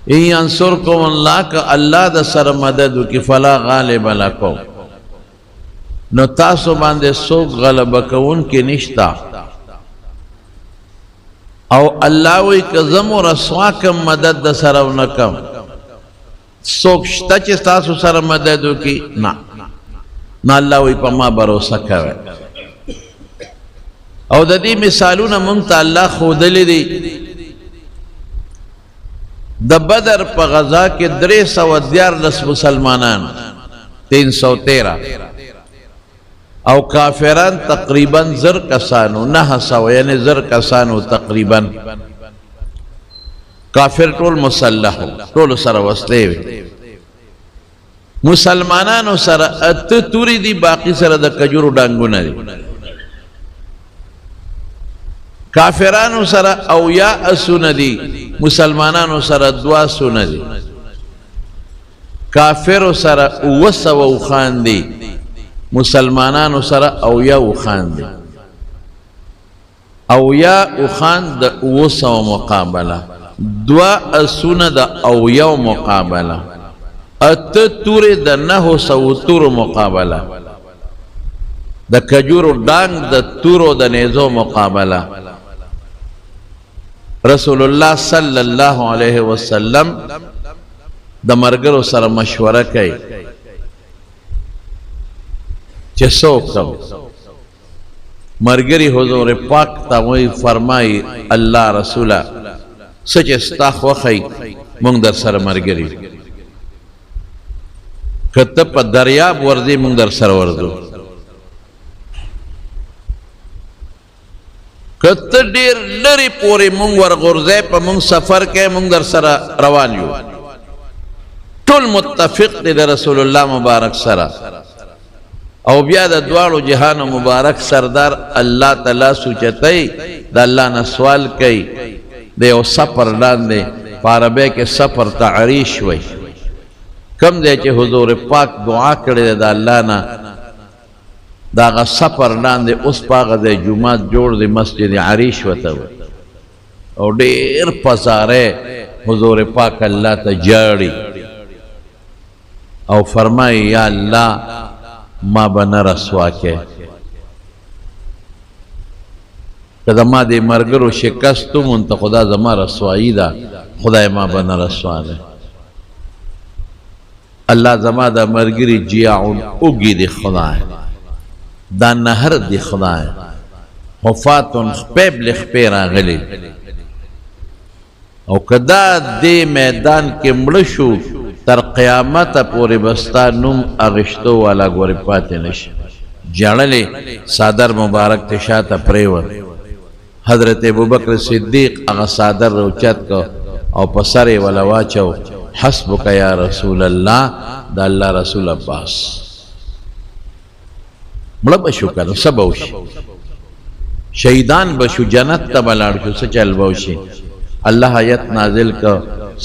इन यंसुरकुम अल्लाह का अल्लाह the sir मदद की फला गालिब लकुम नो तासो बांधे सोक गलबा कउन के निश्ता औ अल्लाह वही कज़म और रसवा कम मदद द सर नकम सोक शता चे तासो सर मदद की ना ना अल्लाह वही पमा भरोसा करे और ददी मिसालू न मुंगता अल्लाह खुदली दी द बदर प गजा के 311 मुसलमानान 313 और काफिरान तकरीबन ज़र कसानो 900 यानी ज़र कसानो तकरीबन काफिर टोल मुसल्लह टोल सर वस्ले मुसलमानानो सर अत तुरी दी बाकी सर द कजूर डांगुना दी काफिरानो सर औया असुन दी मुसलमानानो सर दुआ सुन दी काफिरो सर वसव खान दी मुसलमानानो सर औया खान दी औया खान द वसव मुकाबला दुआ असुन द औया मुकाबला अत तुरे द नहो सवतुर मुकाबला द कजूर डांग द तुरो द नेजो मुकाबला रसूलुल्लाह सल्लल्लाहु अलैहि वसल्लम द मरगरो सर मशवरा कई चसो कम मरगरी हुजूर पाक तमोई फरमाई अल्लाह रसूला सच इस्ताख वखई मुंग दर सर मरगरी कतप दरियाब वर्दी मुंग दर सर वर्दो कत डेर लरी पोरे मुंग वर गुरजे प मुंग सफर के मुंग दर सर रवान यू टोल मुत्तफिक दे रसूलुल्लाह मुबारक सरा औ बिया द द्वारो जहान मुबारक सरदार अल्लाह तआला सुचतई द अल्लाह न सवाल कई दे ओ सफर डान दे पारबे के सफर तारीश वई कम दे चे हुजूर पाक दुआ करे द अल्लाह ना दागा सफर डान दे उस पाग दे जुमा जोड़ दे मस्जिद अरीश वतव और ढेर पसारे हुजूर पाक अल्लाह त जाड़ी और फरमाई या अल्लाह माँ बना रसवा के कदमा दे मरगरो शिकस्त तुम तो खुदा जमा रसवाई दा खुदा माँ बना रसवा दे अल्लाह जमा दा मरगरी जिया उगी दे खुदा है दा नहर दी खुदा है वफातुन खपेब लिखपेरा गली और कदा दे मैदान के मड़शु तर क़यामत पूरे बस्ता नुम अगिश्तो वाला गोरे पाते नश जड़ले सादर मुबारक तिशात प्रेवर हजरत अबू बकर सिद्दीक अगा सादर रोचत को और पसरे वाला वाचो हस्बुक या रसूल अल्लाह दा अल्लाह रसूल अब्बास बड़ा बशु करो सब औशी शहीदान बशु जन्नत तबलाड़ से चल बौशी अल्लाह आयत नाजिल का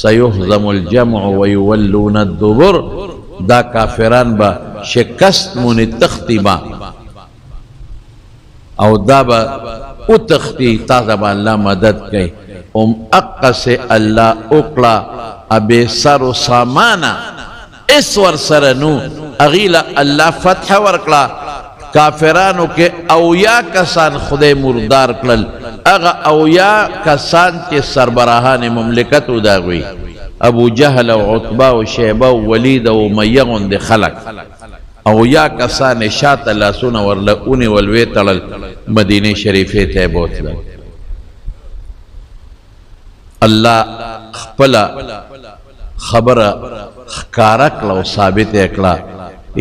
सयुहज़मुल जमउ व युवल्लून अद्दुबुर दा काफिरान बा शिकस्त मुनि तख्तीबा और दा बा उ तख्ती ताज़बा अल्लाह मदद कई अक्का से अल्लाह उकला अबे सरो सामाना इस वर सरनु अगीला अल्लाह फतह वर्कला काफिरानों के औया कसान खुदे मुर्दार कल अगा औया कसान के सरबराहान मुमलिकत उदा हुई अबू जहल उतबा शैबा वलीद उमय्या उन्द खलक औया कसान शात लसुन वर उने वलवे तड़ल मदीने शरीफे थे बहुत अल्लाह खपला खबर कारक लो साबित एकला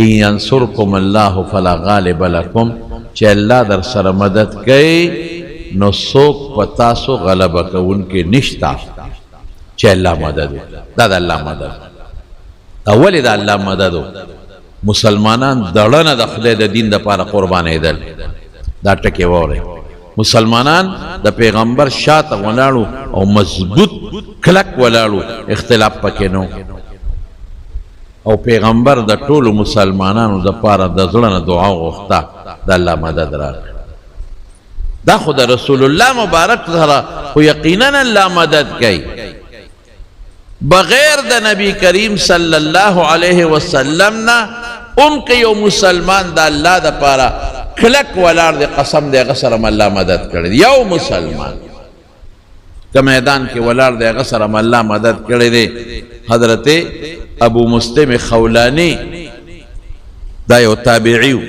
इन यंसुरकुम अल्लाह फला गालिब लकुम चे अल्लाह दर सर मदद कई नो सोक पतासो गलबा का उनके निश्ता चे अल्लाह मदद दादा अल्लाह मदद अवली दा अल्लाह मदद मुसलमानान दड़न दखले द दीन द पारा कुर्बान इदल दा टके वोरे मुसलमानान द पैगंबर शात वलाड़ू और मजबूत खलक वलाड़ू इख्तिलाफ पके नो और पैगंबर द टोल मुसलमानान द पारा द ज़ुलन दुआ वख्ता द अल्लाह मदद रा दा खुदा रसूलुल्लाह मुबारक जरा को यकीनन अल्लाह मदद कई بغیر د نبی کریم صلی اللہ علیہ وسلم نا ام که یو مسلمان دا اللہ دا پارا کلک ولار دے قسم دے غسرم اللہ مدد کرد یو مسلمان که میدان کے ولار دے غسرم اللہ مدد کرد حضرت ابو مسلم خولانی دا یو تابعیو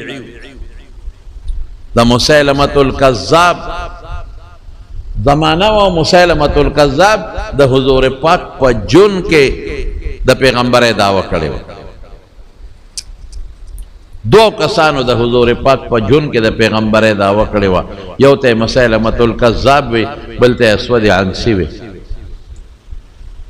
دا مسیلمت الکذاب زمانہ و مسیلمت الکذاب دا حضور پاک پا جن کے دا پیغمبر دعوی کرے ہو دو کسانو دا حضور پاک پا جن کے دا پیغمبر دعوی کرے ہو یو تے مسیلمت الکذاب وی بلتے اسود عنسی وی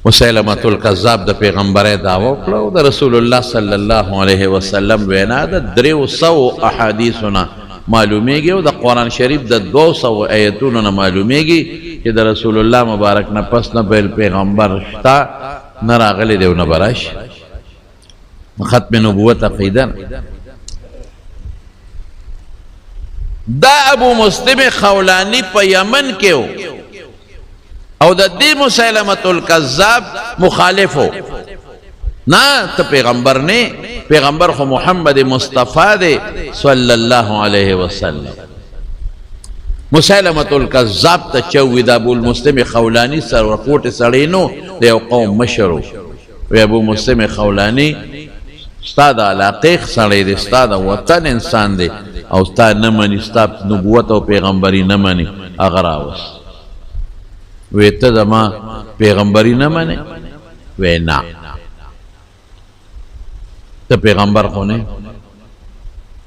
مسیلمت الکذاب دا پیغمبر دعوی کرے ہو دا رسول اللہ صلی اللہ علیہ وسلم وینا دا 300 احادیثنا معلومے گی و دا قرآن شریف دا 200 آیتون نا معلومے گی کہ دا رسول اللہ مبارک نا پس نا بیل پیغمبر شتا نا راغلی دیو نا براش ختم نبوت عقیدہ دا ابو مسلم خولانی پا یمن کیو او دا دی مسیلمت الکذاب مخالف ہو نا تا پیغمبر نے پیغمبر خو محمد مصطفیٰ دے صلی اللہ علیہ وسلم مسیلمت الکذاب تا چوی دا ابو المسلم خولانی سر ورقوٹ سڑینو دے او قوم مشرو وی ابو مسلم خولانی ستا دا علاقیق سڑی دے ستا دا وطن انسان دے او ستا نمانی ستا نبوت و پیغمبری نمانی اگر آوست وی تا دا ما پیغمبری نمانی وی نا تا پیغمبر خونے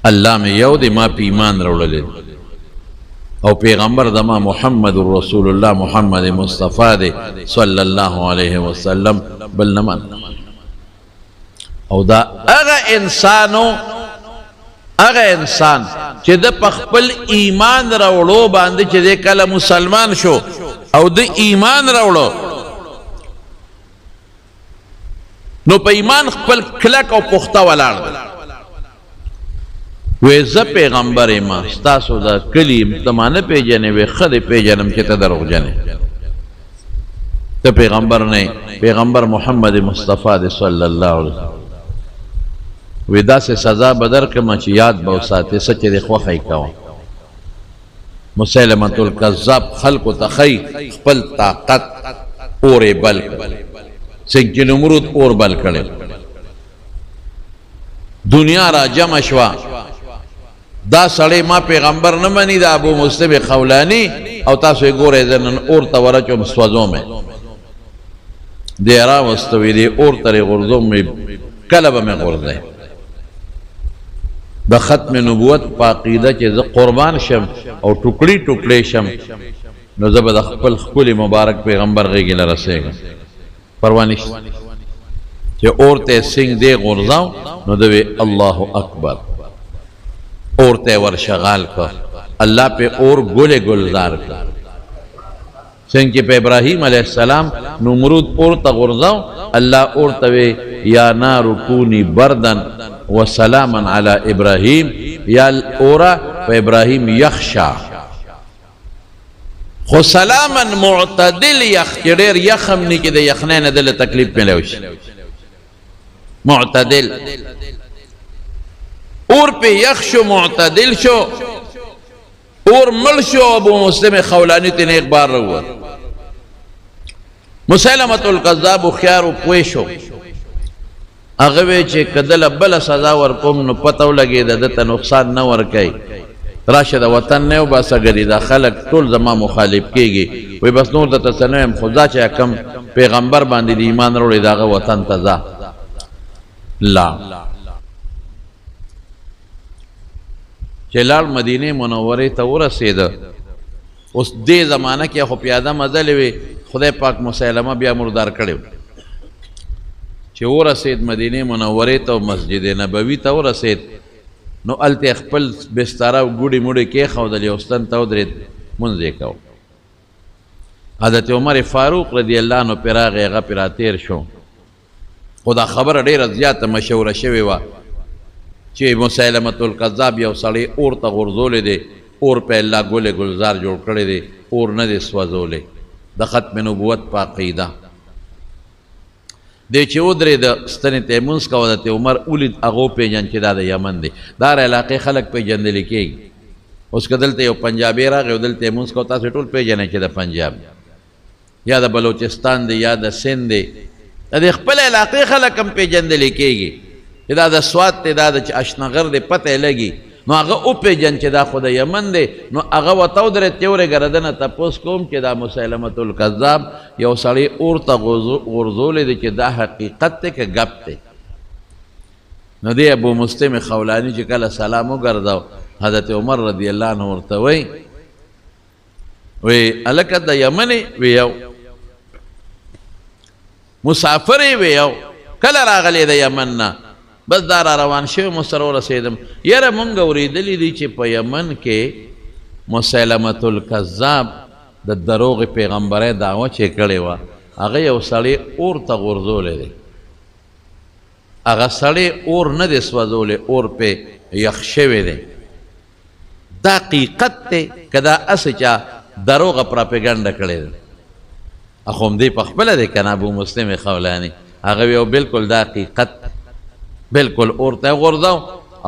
اللہ میں یو دے ما پی ایمان روڑ لے او پیغمبر دا ما محمد رسول اللہ محمد مصطفیٰ دے صلی اللہ علیہ وسلم بل نمان او دا اگا انسانو اگا انسان چی دا پخپل ایمان روڑو باندے چی دے کل مسلمان شو او دا ایمان روڑو نو پا ایمان خپل کلک او پختہ والار دا ویزا پیغمبر ما ستاسو دا کلیم تمانا پی جانے وی خد پی جانم چی تا دروغ جانے تا پیغمبر نے پیغمبر محمد مصطفیٰ دے صلی اللہ علیہ وسلم ویدہ سے سزا بدر کما چی یاد باوساتے سچے دے خواہی کوا مسیلمت الکذاب خلق و تخی خپل طاقت اور بلک سنکی نمرود اور بل کرے دنیا را جمع شوا دا سڑے ما پیغمبر نمانی دا ابو مسلم خولانی او تاسوی گورے زنن اور تورچو سوزوں میں دیرا وستوی دی اور تر غرزوں میں کلب میں غرزے دا ختم نبوت پا عقیدہ چیز قربان شم او ٹکڑی ٹکڑے شم نو زبد خپل خپل مبارک پیغمبر غیگی لرسے گا پروانش کہ اورتے سنگ دے غرزاؤں نو دوے اللہ اکبر اورتے ورشغال کر اللہ پہ اور گلے گلزار کر سنگ کی پہ ابراہیم علیہ السلام نمرود اورتا غرزاؤں اللہ اورتوے یا نار کونی بردن وسلاما علی ابراہیم یا اورا پہ ابراہیم یخشا خو سلاما معتدل یخ چریر یخم نی که ده یخنین دل تکلیف ملوش معتدل اور پہ یخ شو معتدل شو اور مل شو ابو مسلم خولانی تین ایک بار رہو مسیلمت القذاب خیارو پویشو اغوی چه کدل بل سزا ورکم نو پتو لگی ده دتا نقصان نور کئی راشد وطن نیو باسا گری دا خلق طول زمان مخالب کی گی وی بس نور دا تسنویم خدا چه کم پیغمبر باندی دی ایمان روڑی داغا وطن تزا لا چلال مدینه منوره تا ورسید اس دے زمانہ کیا خو پیادا مزلوی خدای پاک مسیلمہ بیا مردار کڑیو چه ورسید مدینه منوره تا مسجد نبوی تا ورسید نو التے اخپل بستارا گوڑی موڑی کے خودلی اوستن تاو درید منزے کاؤ حضرت عمر فاروق رضی اللہ عنہ پیرا غیغا پیرا تیر شو خدا خبر دیر زیادہ مشہور شوی وا چه مسیلمت القذاب یو سڑی اور تا غرزولے دے اور پہ اللہ گولے گلزار جوڑ کردے دے اور ندے سوزولے دا ختم نبوت پا قیدہ دی چې ودرې د ستنې ته یې مونځ کوه د عمر ولید هغه وپېژن چې دا د یمن دی دا علاقې خلک پېژندلی کېږي اوس که دلته یو پنجابی راغی او دلته یې مونځ کوه تاسې ټول پېژنئ چې د پنجاب یا د بلوچستان دی یا د سند دی د دې خپل علاقې خلک هم پېژندلی کېږي چې دا د سوات دی دا د اشنغر دی پته یې لګي نو هغه وپېژن چې دا خو د یمن دی نو هغه ورته ودرېد چې ورېږه د ده نه تپوس کوم چې دا مسیلمة الکذاب یو سړی اور ته غورځولی دی چې دا حقیقت دی که ګپ دی نو دی ابو مسلم خولاني چې کله سلام وګرځاو حضرت عمر رضی الله عنه ورته وی هلکه د یمن وی یو مسافر وی یو کله راغلی د یمن نه بس دا را روان شوی مو سره ورسېدم یاره مونږ اورېدلي دي چې په یمن کې مسیلمة الکذاب د دروغ پیغمبرۍ دعوه چې کړې وه هغه یو سړی اور ته غورځولی دی هغه سړی اور نه دی سوځولی اور پې یخ شوی دی دا حقیقت دی که دا هسې چا دروغه پراپیګنډه کړې ده اخو همدې په خپله دی که نه ابو مسلم خولاني هغه وی بالکل دا حقیقت بالکل اور ته غورځاو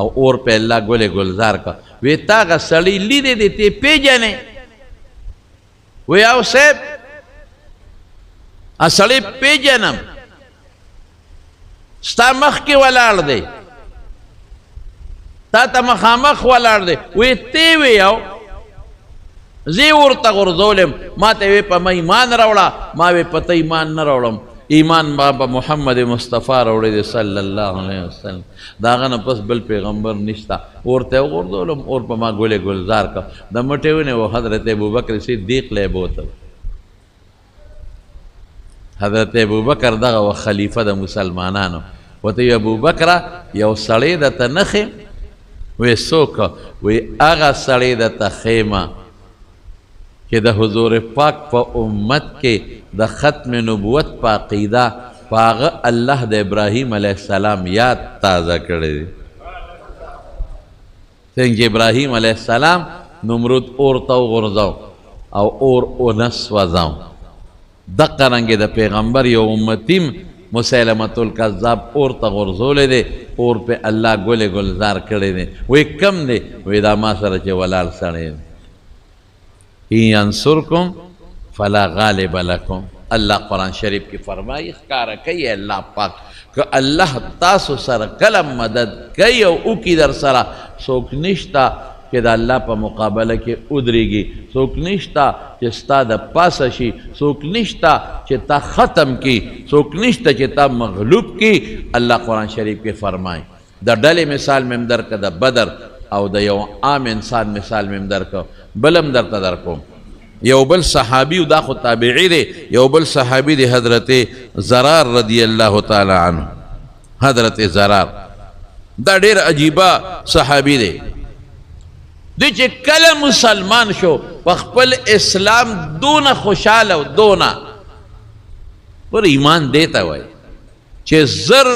او اور په الله ګلې ګلزار کا وی تا هغه سړی لیدې دی ته پیژنې وی او صاحب سړی پیژنم ستا مخکې ولاړ دی تا ته مخامخ ولاړ دی وی تی وی او زه ورته غورځولم ما ته وی په ما ایمان راوړه ما وی په ته ایمان نه راوړم ایمان بابا محمد مصطفی راوړی دی صلی الله علیه وسلم د هغه نه پس بل پیغمبر نشته ورته وغورځولم اور په ما ګلې ګلزار کا د مټې ونیو حضرت ابوبکر صدیق لی بوتل حضرت ابوبکر دغه و خلیفه د مسلمانانو ورته وی ابوبکره یو سړی درته نښې وی څوک وی هغه سړی درته ښیمه کہ دا حضور پاک پا امت کے دا ختم نبوت پا عقیدہ پاغ اللہ دا ابراہیم علیہ السلام یاد تازہ کرے دی سنگ ابراہیم علیہ السلام نمرود اور تاو غرزاو او اور اونس وزاو دقا رنگی دا پیغمبر یو امتیم مسیلمة الکذاب اور تا غرزولے دے اور پہ اللہ گلے گلزار کرے دے وی کم دے وی دا ما سر چے ولال سڑے دے ینصرکم فلا غالب لکم اللہ قرآن شریف کی فرمائی اخکارا کئی اللہ پاک کہ اللہ تاسو سر کلم مدد کئی او کی در سرا سوک نشتا کہ دا اللہ پا مقابلہ کے ادری گی سوک نشتا کہ ستا دا پاسشی سوک نشتا کہ تا ختم کی سوک نشتا کہ تا مغلوب کی اللہ قرآن شریف کی فرمائی دا ڈل مثال میں در کا دا بدر او دا یو عام انسان مثال میں در کا بلم در تدر کو یو بل صحابی دا خود تابعی دے یو بل صحابی دے حضرت زرار رضی اللہ تعالی عنہ حضرت زرار دا دیر عجیبہ صحابی دے دے چے کل مسلمان شو پخپل اسلام دون خوشحال و دونا پر ایمان دیتا ہوئے چے زر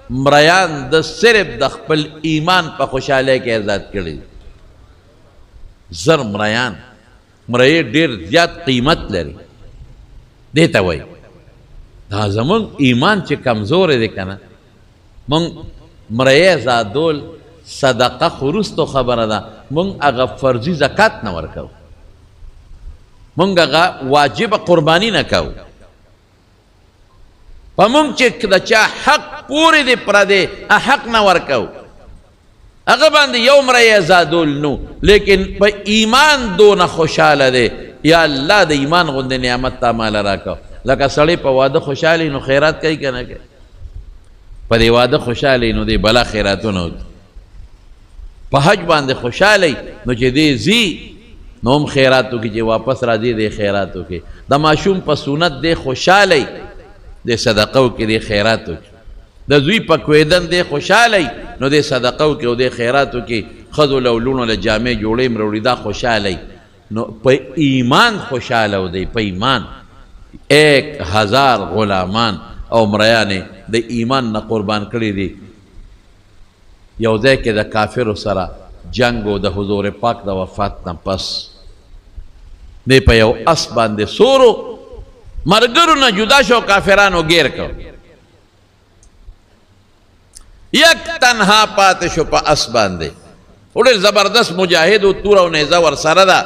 مریان دا صرف دا خپل ایمان پا خوشحالے کے ازاد کردی زر مریان مرئی ډیر زیات قیمت لري دیتا وای دا زمون ایمان چې کمزور دی کنه مون مرئی زادول صدقه خروستو خبره ده مون هغه فرضي زکات نه ورکو مون هغه واجب قربانی نه کو پمون چې د چا حق پوری دی پر دی حق نه ورکو اگر باندې یو مرئی زادول نو لیکن پا ایمان دون خوشحال دے یا اللہ دا ایمان غند نعمت تا مالا راکو لکا سڑی پا وعدہ خوشحالی نو خیرات کئی کنا کہ پا دی وعدہ خوشحالی نو دی بلا خیراتو نو پا حج باندے خوشحالی نو چی دی زی نو ہم خیراتو کی چی واپس را دی خیراتو کی دا معشوم پا سنت دی خوشحالی دی صدقو کی دی خیراتو کی دا زوی پا کویدن دی خوشحالی نو دے صدقو کی او دے خیراتو کی خضو لولونو لجامع جوڑے مروڑی دا خوشحالی نو پا ایمان خوشحالو دے پا ایمان 1000 غلامان او مریانے دے ایمان نا قربان کری دی یو دے کہ دا کافر سرا جنگو دا حضور پاک دا وفات نا پس دے پا یو اسبان دے سورو مرگرو نا جدا شو کافرانو گیر کرو یک تنها پاتې شو په اس باندې او ډېر زبردست مجاهد و توره او نیزه ورسره ده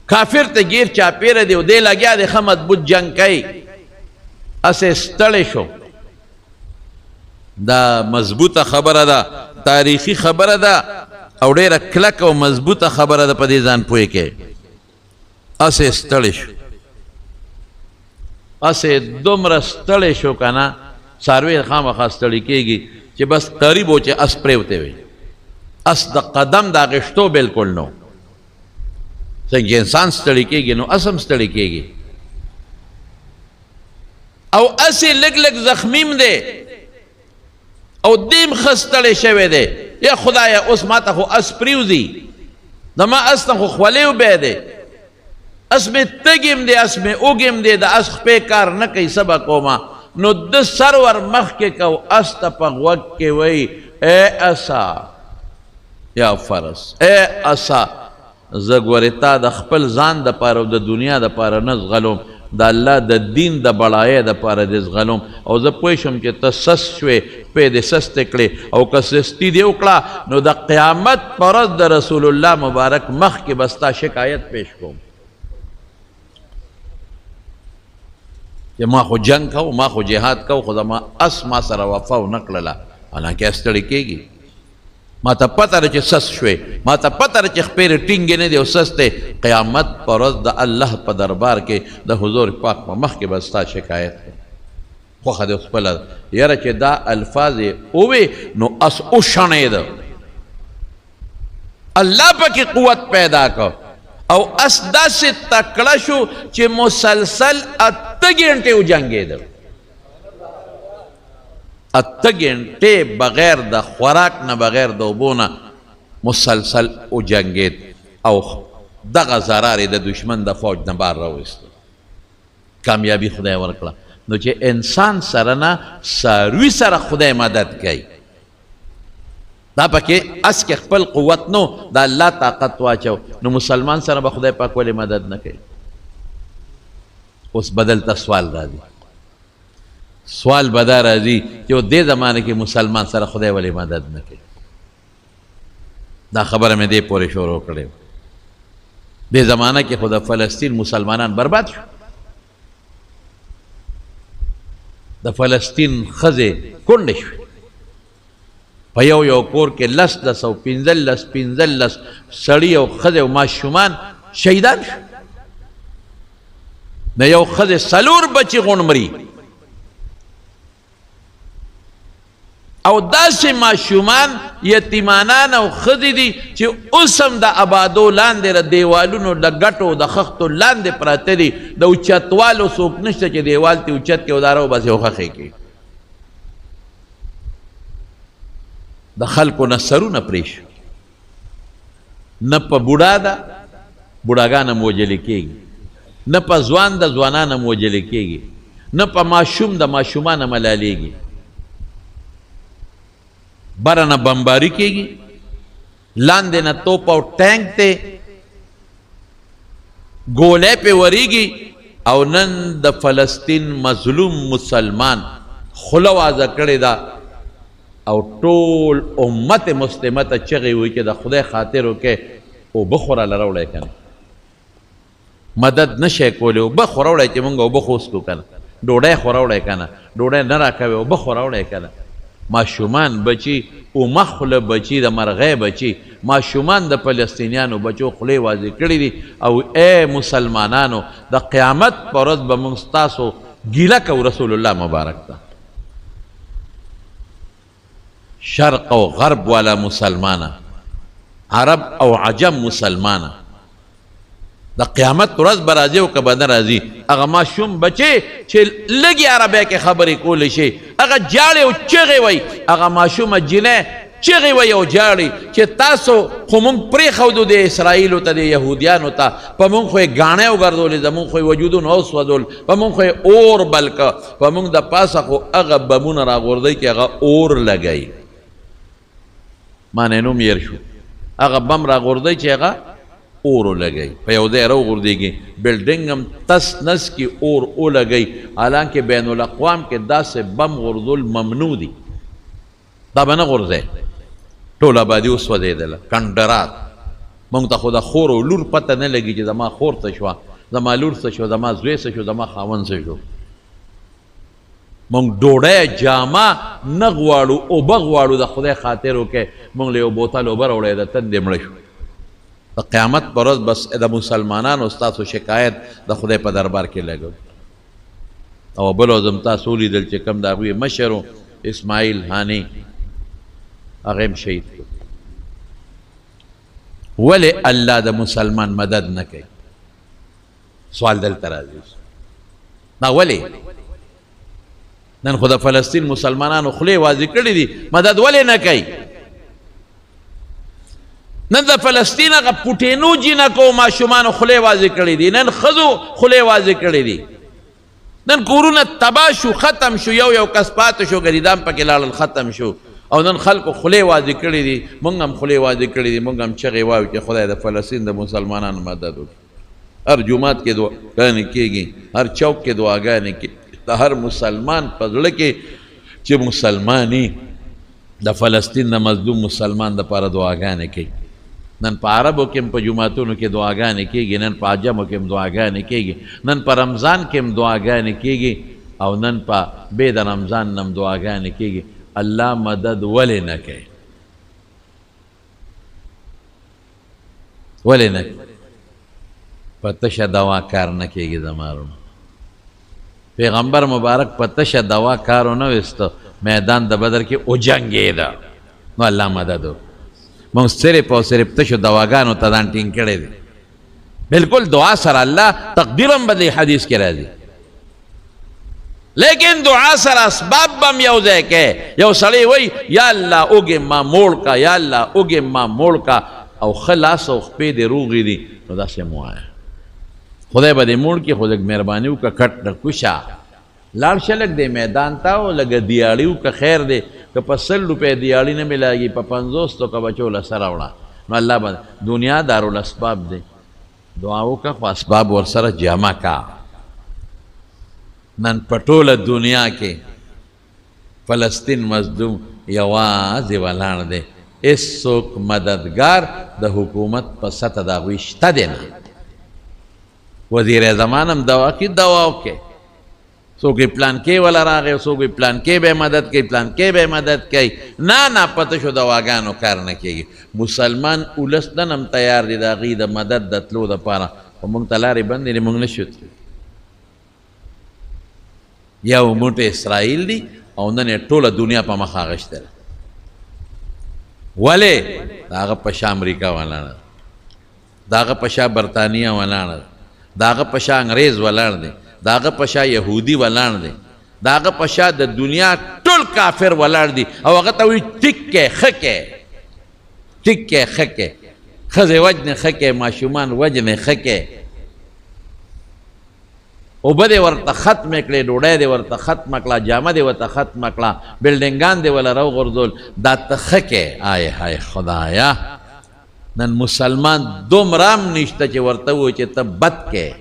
کافر ته گیر چاپیره دی او دی لګیا دی ښه مضبوط جنګ کوي اسې ستړی شو دا مضبوطه خبره ده تاریخي خبره ده او ډېره کلکه او مضبوطه خبره ده په دې ځان پوه کې اسې ستړی شو اسې دومره ستړی شو که نه څاروی خامخا ستړي کېږي چې بس قریب و چې اس پرېوتی وي اس د قدم د اغېشتو بلکل نو څنګه انسان ستړي کېږي نو اس هم ستړي کېږي او اسې لږ لږ زخمیم دی او دیم ښه ستړی شوی دی یا خدایه اوس ما ته خو اس پرېوځي زما اس ته خو خولې وبی دی اس مې تږیم دی اس مې اوږیم دی د اس خپې کار نه کوي څه به کومه نو د سر ور مخکې کو اس ته په غوږ کې وایي ای اسا یا فرس ای اسا زه ګورې تا د خپل ځان دپاره او د دنیا دپاره نه زغلوم د الله د دین د بړایۍ دپاره دې زغلوم او زه پوه شم چې ته سست شوې پې دې سستې کړې او که سستي دې وکړه نو د قیامت په ورځ د رسول الله مبارک مخکې به ستا شکایت پیش کوم چې ما خو جنگ کو ما خو جهاد کو خو زما اس ما سره وفا ونه کړله حالانکې ستړی کېږي ما ته پته ده چې سست شوې ما ته پته ده چې خپېرې ټینګې نه دي او سست دی قیامت په ورځ د الله په دربار کې د حضور پاک په مخ کې به ستا شکایت کوي خوښه دې خپله یاره چې دا الفاظ یې ووې نو اس وشڼېده الله پکې قوت پیدا کړ او اس داسې تکړه شو چې مسلسل 8 ګنټې وجنګېده 8 ګنټې بغیر د خوراک نه بغیر د اوبو نه مسلسل وجنګېد او دغه ضرر یې د دشمن د فوج نه بار راوایسته کامیابي خدای ورکړه نو چې انسان سره نه څاروي سره خدای مدد کوي دا پکې اس کې خپل قوت نو د الله طاقت واچو نو مسلمان سره به خدای پاک ولې مدد نه کوي اوس بدل ته سوال راځي سوال به دا راځي چې دې زمانه کې مسلمان سره خدای ولې مدد نه کوي دا خبره مې دې پورې شروع کړې دې زمانه کې خو د فلسطین مسلمانان برباد شو د فلسطین ښځې کونډې شوې په یو کور کې 10 او 15 سړي او ښځې او ماشومان شهیدان شو د یو ښځې 4 بچي غوڼ مري او داسې ماشومان یتیمانان او ښځې دي چې اوس هم د آبادو لاندې د دیوالونو د ګټو د خښتو لاندې پراته دي د اوچتوالو څوک نشته چې دیوال ته اوچت کړي او دا راوباسي او ښخې کړي د خلکو نه سرونه پرې شو نه په بوډا ده بوډاګان هم وجلې کېږي نه په ځوان د ځوانان هم وجلې کېږي نه په ماشوم د ماشومان هم ملالیږي بره نه بمباري کېږي لاندې نه توپ او ټینک ته ګولۍ پې ورېږي او نن د فلسطین مظلوم مسلمان خوله وازه کړې ده او ټول امت مسلمه ته چغې وایي چې د خدای خاطر وکړئ اوبه خو راله راوړئ که نه مدد نشئ کولی اوبه خو راوړئ چې مونږ اوبه خو وڅښو که نه ډوډۍ خو راوړئ که نه ډوډۍ نه راکوئ اوبه خو راوړئ که نه ماشومان بچي اومه خوله بچي د مرغۍ بچي ماشومان د فلسطینیانو بچو خولې واضح کړي دي او ای مسلمانانو د قیامت په ورځ به مونږ ستاسو ګیله کوو رسول الله مبارک ته شرق او غرب والا مسلمانه عرب او عجم مسلمانه د قیامت ورځ به راځي او که به نه راځي هغه ماشوم بچې چې لږې عربۍ کې خبرې کولی شي هغه جاړې او چغې وایي هغه ماشومه جینۍ چغې وایي او جاړي چې تاسو خو مونږ پرېښودو د اسرائیلو ته د یهودیانو ته په مونږ خو یې ګاڼۍ وګرځولې زمونږ خو یې وجودونه وسوځول په مونږ خو یې اور بل که په مونږ د پاسه خو هغه بمونه راغورځوي چې هغه اور لګوي معنی نوم ير شو هغه بم راغورځوي چې هغه اور لګوي په یو ځای راوغورځېږي بلډینګ هم تس نس کې اور ولګوي حالانکې بین الاقوام کې داسې بم غورځول ممنوع دي دا به نه غورځئ ټول آبادي وسوځېدله کنډرات موږ ته خو د خور او لور پته نه لګي چې زما خور څه شوه زما لور څه شو زما زوی څه شو زما خاوند څه شو موږ ډوډۍ جامه نه غواړو اوبه غواړو د خدای خاطر وکړئ موږ له یو بوتل اوبه راوړی د تندې مړه شو د قیامت پر ورځ بس د مسلمانانو ستاسو شکایت د خدای په دربار کې لګو او بل ورځ هم تاسو ولیدل چې کوم د هغوی مشر و اسماعیل هاني هغه هم شهید کړو ولې الله د مسلمان مدد نه کوي سوال دلته راځي دا ولې نن خو د فلسطین مسلمانانو خولې واضح کړي دي مدد ولې نه کوي نن د فلسطین هغه پوټینو جینکو ماشومانو خولې واضح کړي دي نن ښځو خولې واضح کړي دي نن کورونه تباه شو ختم شو یو کس پاتې شو ګریدان پکې لاړل ختم شو او نن خلکو خولې واضح کړي دي موږ هم خولې واضح کړي دي موږ هم چغې وایو چې خدای د فلسطین د مسلمانانو مدد وکړي هر جومات کې دعاګانې کېږي هر چوک کې دعاګانې کېږي د هر مسلمان په زړه کې چې مسلماني د فلسطین د مظلوم مسلمان دپاره دعاګانې کوي نن په عربو کې هم په جوماتونو کې دعاګانې کېږي نن په عجمو کې هم دعاګانې کېږي نن په رمضان کې هم دعاګانې کېږي او نن په بې د رمضان هم دعاګانې کېږي الله مدد ولې نه کوي ولې نه کوي په تشه دوا کار نه کېږي زمارو پیغمبر مبارک په تشه دوا کار ونه ویسته میدان د بدر کې وجنګېده نو الله مدد وکړي موږ صرف او صرف تشو دواګانو ته ځان ټینګ کړی دی بالکل دعا سره الله تقدیر هم بدلی حدیث کې راځي لیکن دعا سره اسباب به هم یو ځای کې یو سړی وایي یا الله اوږې ما موړ کا یا الله اوږې ما موړ کا او ښه لاس او خپې دې روغې دي نو داسې مو وایه خدای به دې موړ کړي خو لږ مهرباني وکړه کټ نه کوشه لاړ شه لږ دې میدان ته او لږه دیاړي وکړه خیر دی که په 100 روپۍ دیاړي نه ملاږي په 50 تو که بچو له سره وړه نو الله به دنیا دارالاسباب دی دعا وکړه خو اسباب ورسره جمع کا نن په ټوله دنیا کې فلسطین مظلوم یوازې ولاړ دی هېڅوک مددګار د حکومت په سطح د هغوی شته دی نه وزیر اعظمان هم دوا کې دوا وکړي څوک یې پلان کې ولا راغی څوک یې پلان کې به مدد کوي پلان کې به مدد کوي نه پته شو دواګانو کار نه کېږي مسلمان اولس نن هم تیار دي د هغوی د مدد د تلو دپاره خو موږ ته لارې بندې دي موږ نه شو یو موټی اسرائیل دی او نن یې ټوله دنیا په مخ اغشته ده ولې د هغه په شا امریکا ولاړه ده د هغه په شا برطانیه ولاړه ده د هغه په شا انګریز ولاړ دی د هغه په شا یهودي ولاړ دی د هغه په شا د دنیا ټول کافر ولاړ دی او هغه ته وایي ټیک کې ښه کې ټیک کې ښه کې ښځې وجنې ښه کې ماشومان وجنې ښه کې اوبه دې ورته ختمې کړې ډوډۍ دې ورته ختمه کړه جامه دې ورته ختمه کړه بلډنګان دې وله راوغورځول دا ته ښه کې آی های خدایا نن مسلمان دومره هم نشته چې ورته ووایي چې ته بد کې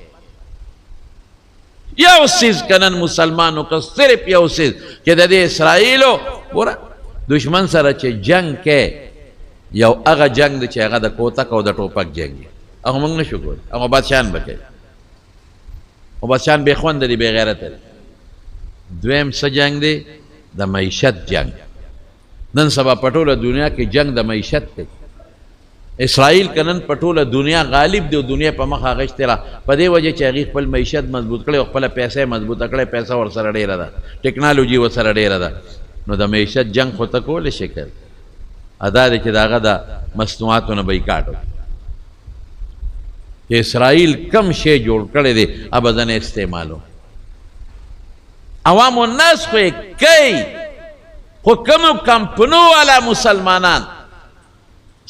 یو سیز که نن مسلمانو که صرف یو سیز چې د دې اسرائیلو ګوره دشمن سره چې جنگ کې یو هغه جنگ دی چې هغه د کوتک او د ټوپک جنگ دی هغه موږ نه شو کولی هغه بادشاهان به کوي او بادشاهان بې خونده دي بې غیرته دي دویم څه جنگ دی د معیشت جنگ نن سبا په ټوله دنیا کې جنگ د معیشت دی اسرائیل که نن په ټوله دنیا غالب دی او دنیا په مخ اغشتې را په دې وجه چې هغې خپل معیشت مضبوط کړی او خپله پیسه یې مضبوطه کړی پیسه ورسره ډېره ده ټکنالوجي ورسره ډېره ده نو د معیشت جنگ خو ته کولی شې که ادا دی چې د هغه د مصنوعاتو نه بیکاټ وکړي چې اسرائیل کم شی جوړ کړی دی اب زه نه استعمالو عوام الناس خو یې کوي خو کومو کمپنو والا مسلمانان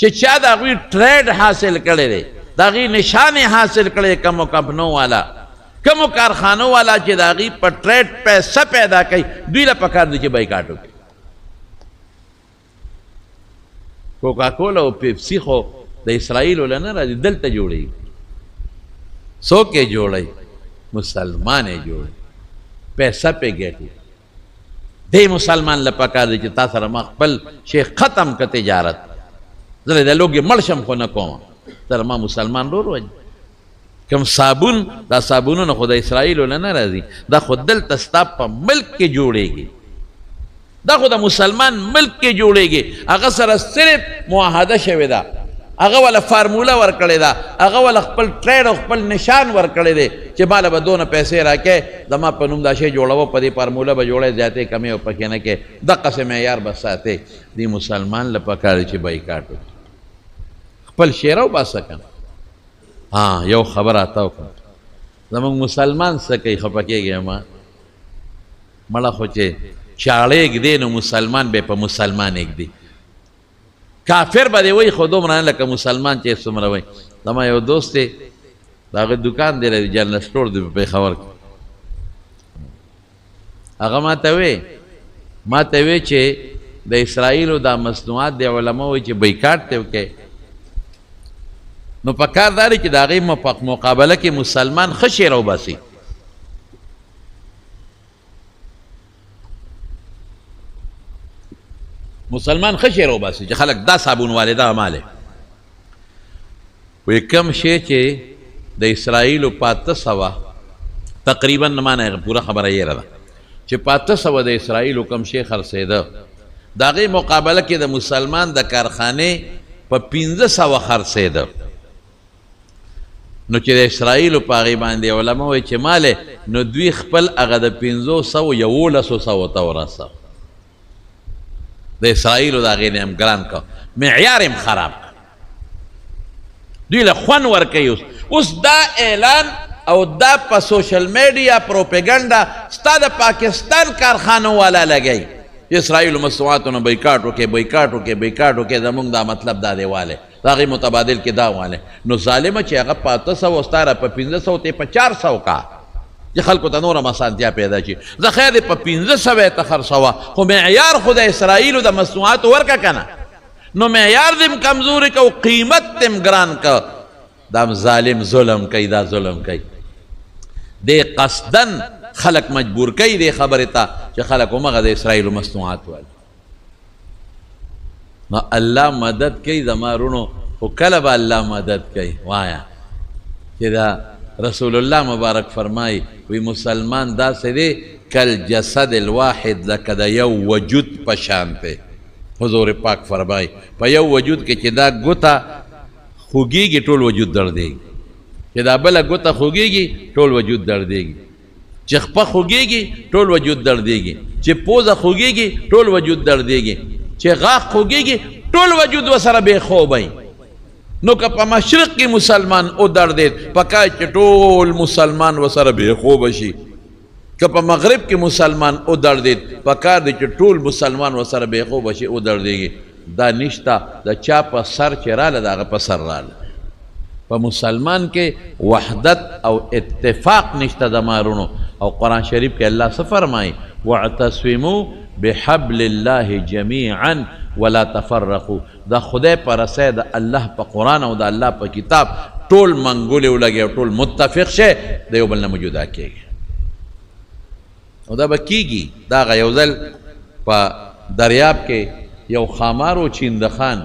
چې چا د هغوی ټریډ حاصل کړی دی د هغوی نشانې حاصل کړی کومو کمپنو والا کومو کارخانو والا چې د هغوی په ټریډ پیسه پیدا کوي دوی له پکار دی چې بایکاټ وکړي کوکا کولا او پیپسي خو د اسرائیلو له نه راځي دلته جوړوي څوک یې جوړوي مسلمان یې جوړوي پیسه پې ګټي دی مسلمان لپکار دی چې تا سره ما خپل شی ختم که تجارت زه د لوږې مړ شم خو نه کوم سره ما مسلمان رور وجه کوم صابون دا صابونونه خو د اسرائیلو نه راځي دا خو دلته ستا په ملک کې جوړېږي دا خو د مسلمان ملک کې جوړېږي هغه سره صرف معاهده شوې ده هغه ولا فارموله ورکړې ده هغه ولا خپل ټریډ او خپل نشان ورکړی دی چې ماله به دونه پیسې راکې زما په نوم دا شی جوړوه په دې فارموله به جوړی زیاتې کمې او پکې نه کې دقسې معیار به ساتې دې مسلمان له پکار دی چې بایکاټ وکړي خپل شی راوباسه که ها یو خبر اته وکړه زموږ مسلمان څه کوي خفه کېږي ما مړه خو چې چاړه ږدي نو مسلمان به په مسلمان ږدي کافر به دی وایي خو دومره نه لکه مسلمان چې څومره وایي زما یو دوست دی د هغه دوکان دی لري جنرل سټور دی په پېښور کې هغه ماته وی چې د اسرائیلو دا مصنوعات د علما وایي چې بایکاټ ته وکړي نو په کار دا دی چې د هغې مقابله کې مسلمان ښه شی راوباسي مسلمان ښه شی راوباسي چې خلک دا صابون والې دا مالې وایي کم شی چې د اسرائیلو په 800 تقریبا نه مانه پوره خبره یېره ده چې په 800 د اسرائیلو کم شی خرڅېده د هغې مقابله کې د مسلمان د کارخانې په 1500 خرڅېده نو چې د اسرائیلو په هغې باندې علما وایي چې مالې نو دوی خپل هغه د 500 ته ورسه د اسرائیلو د هغې نه هم ګران که معیار هم خراب که دوی له خوند ورکوي اوس دا اعلان او دا په سوشل میډیا پروپیګنډا ستا د پاکستان کارخانو والا لګوي اسرائیلو مصنوعاتو نه بایکاټ وکړې زمونږ دا مطلب دا دی والی د هغې متبادل کې دا والی نو ظالمه چې هغه په 800 ستاره په 500 ته په 400 کا چې خلکو ته نوره اسانتیا پیدا شي زه خیر دی په 500 ته خرڅوه خو معیار خو د اسرائیلو د مصنوعاتو ورکه که نه نو معیار دې م کمزوري که او قیمت دې م ګران که دا ظالم ظلم کوي دا ظلم کوي دې قصدن خلق مجبور کوي دې خبرې ته چې خلک همغه د اسرائیلو مصنوعات وایي نو الله مدد کوي زما رونو خو کله به الله مدد کوي وایه چې دا رسول الله مبارک فرمایي وی مسلمان داسې دی کالجسد الواحد لکه د یو وجود په شان دی حضور پاک فرمایي په یو وجود کې چې دا ګوته خوږیږي ټول وجود دردیږي چې دا بله ګوته خوږیږي ټول وجود دردیږي چې خپه خوږیږي ټول وجود دردیږي چې پوزه خوږیږي ټول وجود دردیږي چې غاښ خوږیږي ټول وجود ورسره بې خوبی نو که په مشرق کې مسلمان او دردید پکای چې ټول مسلمان ورسره بې خوبه شي که په مغرب کې مسلمان او دردید پکار دی چې ټول مسلمان ورسره بې خوبه شي او دردیږي دا نشته د چا په سر چې راله د هغه په سر راله په مسلمان کې وحدت او اتفاق نشته د مارونو او قرآن شریف کې الله څه فرمایي واعتصموا بحبل الله جميعا ولا تفرقوا دا خدای پر رسای د الله په قرآن او د الله په کتاب ټول منګولې ولګي او ټول متفق شي د یو بل نه جدا کېږي او دا به کېږي دا یو ځل په دریاب کې یو خامار و چیندخان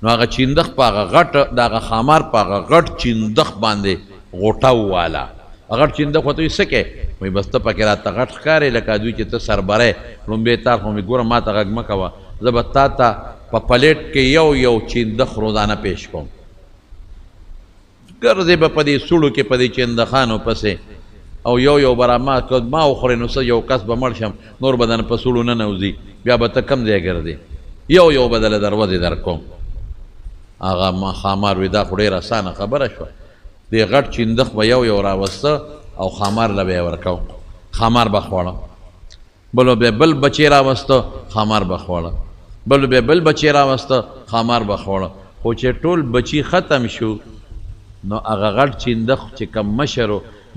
نو هغه چیندخ په هغه غټ د هغه خامار په هغه غټ چیندخ باندې غوټه وواله غټ چیندخ ورته وایي څه کوې وایي بس ته پکې راته غټ ښکارې لکه دوی چې ته سربری لومبې تار خو مې ګوره ما ته غږ مه کوه زه به تا ته په پلیټ کې یو چیندخ روزانه پیش کوم ګرځې به په دې سوړو کې په دې چیندخانو پسې او یو به را ما وخورې نو څه یو کس به مړ شم نور به دنه په سوړو نه نوځي بیا به ته کم ځای ګرځې یو به دله دروازې در کوم هغه ما خامار وي دا خو ډېره اسانه خبره شوه دې غټ چیندخ به یو راوسته او خامار له به یې ورکو خامار به خوړه بلو به بل بچی راوسته خامار به خوړه بلو به بل بچی راوسته خامار به خوړه خو چې ټول بچی ختم شو نو هغه غټ چیندخ چې کم مشر